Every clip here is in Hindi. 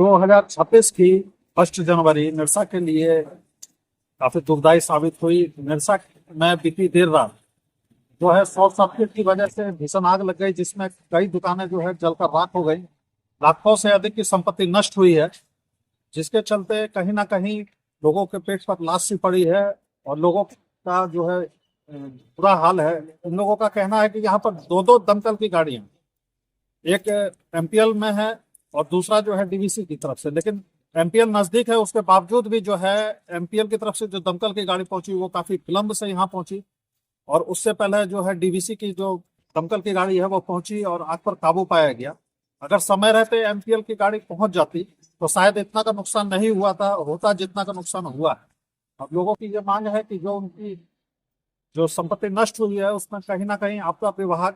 2026 की 1 जनवरी निरसा के लिए काफी दुखदायी साबित हुई। निरसा में बीती देर रात जो है शॉर्ट सर्किट की वजह से भीषण आग लग गई, जिसमें कई दुकानें जो है जलकर राख हो गई। लाखों से अधिक की संपत्ति नष्ट हुई है, जिसके चलते कहीं ना कहीं लोगों के पेट पर लाश सी पड़ी है और लोगों का जो है बुरा हाल है। उन लोगों का कहना है कि यहाँ पर दो दो दमकल की गाड़ियां, एक एमपीएल में है और दूसरा जो है डीवीसी की तरफ से, लेकिन एमपीएल नजदीक है, उसके बावजूद भी जो है एमपीएल की तरफ से जो दमकल की गाड़ी पहुंची वो काफी विलंब से यहाँ पहुंची, और उससे पहले जो है डीवीसी की जो दमकल की गाड़ी है वो पहुंची और आग पर काबू पाया गया। अगर समय रहते एमपीएल की गाड़ी पहुंच जाती तो शायद इतना का नुकसान नहीं हुआ था होता जितना का नुकसान हुआ है। अब लोगों की ये मांग है कि जो उनकी जो संपत्ति नष्ट हुई है उसमें कहीं ना कहीं आपदा विभाग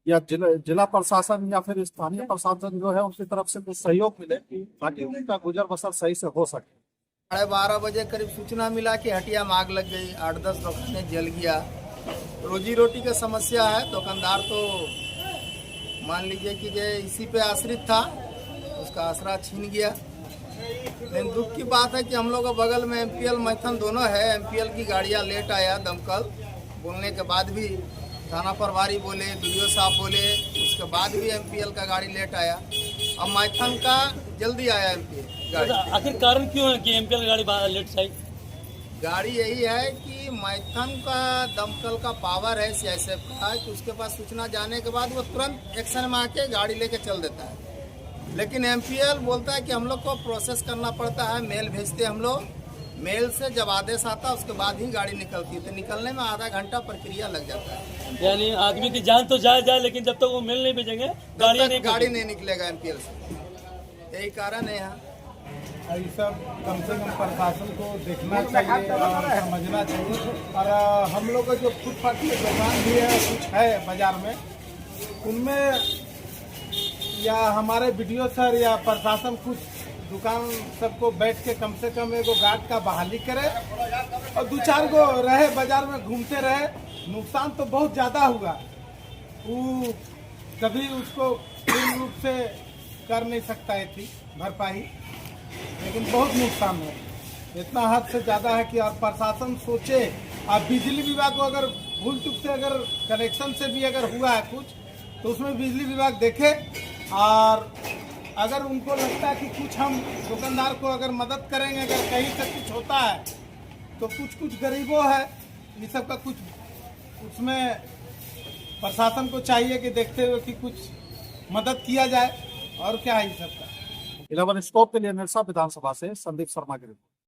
या जिला प्रशासन या फिर स्थानीय प्रशासन जो है उनकी तरफ से कुछ सहयोग मिले ताकि उनका गुजर बसर सही से हो सके। 12:30 करीब सूचना मिला कि हटिया में आग लग गई, 8-10 दुकानें जल गया। रोजी रोटी की समस्या है, दुकानदार तो मान लीजिए कि जो इसी पे आश्रित था, उसका आसरा छीन गया। लेकिन दुख की बात है कि हम लोग बगल में एमपीएल मैथन दोनों है, एमपीएल की गाड़ियां लेट आया दमकल, बोलने के बाद भी थाना प्रभारी बोले, वीडियो साहब बोले, उसके बाद भी एमपीएल का गाड़ी लेट आया। अब मैथन का जल्दी आया एमपीएल गाड़ी। आखिर कारण क्यों है कि एमपीएल गाड़ी लेट आई? गाड़ी यही है कि मैथन का दमकल का पावर है सीआईएसएफ का कि उसके पास सूचना जाने के बाद वो तुरंत एक्शन में आके गाड़ी लेके चल देता है। लेकिन एमपीएल बोलता है कि हम लोग को प्रोसेस करना पड़ता है, मेल भेजते हम लोग, मेल से जब आदेश आता है उसके बाद ही गाड़ी निकलती है, तो निकलने में आधा घंटा प्रक्रिया लग जाता है। यानी आदमी की जान तो जाए लेकिन जब तक वो मेल नहीं भेजेंगे गाड़ी नहीं निकलेगा एमपीएल से। यही कारण है यहाँ। ये सब कम से कम प्रशासन को देखना चाहिए और समझना चाहिए। और हम लोग का जो फुटपाथ की दुकान भी है, कुछ है बाजार में, उनमें या हमारे वीडियो सर या प्रशासन कुछ दुकान सबको बैठ के कम से कम एगो गार्ड का बहाली करे और 2-4 गो रहे बाजार में घूमते रहे। नुकसान तो बहुत ज़्यादा हुआ, वो कभी उसको पूर्ण रूप से कर नहीं सकता है थी भरपाई, लेकिन बहुत नुकसान है, इतना हद से ज़्यादा है कि और प्रशासन सोचे। अब बिजली विभाग को अगर भूल चूक से अगर कनेक्शन से भी अगर हुआ है कुछ तो उसमें बिजली विभाग देखे, और अगर उनको लगता है कि कुछ हम दुकानदार को अगर मदद करेंगे, अगर कहीं से कुछ होता है तो कुछ गरीबों है, ये सब का कुछ उसमें प्रशासन को चाहिए कि देखते हुए कि कुछ मदद किया जाए। और क्या है ये सब का। 11 स्टॉप के लिए निरसा विधानसभा से संदीप शर्मा की रिपोर्ट।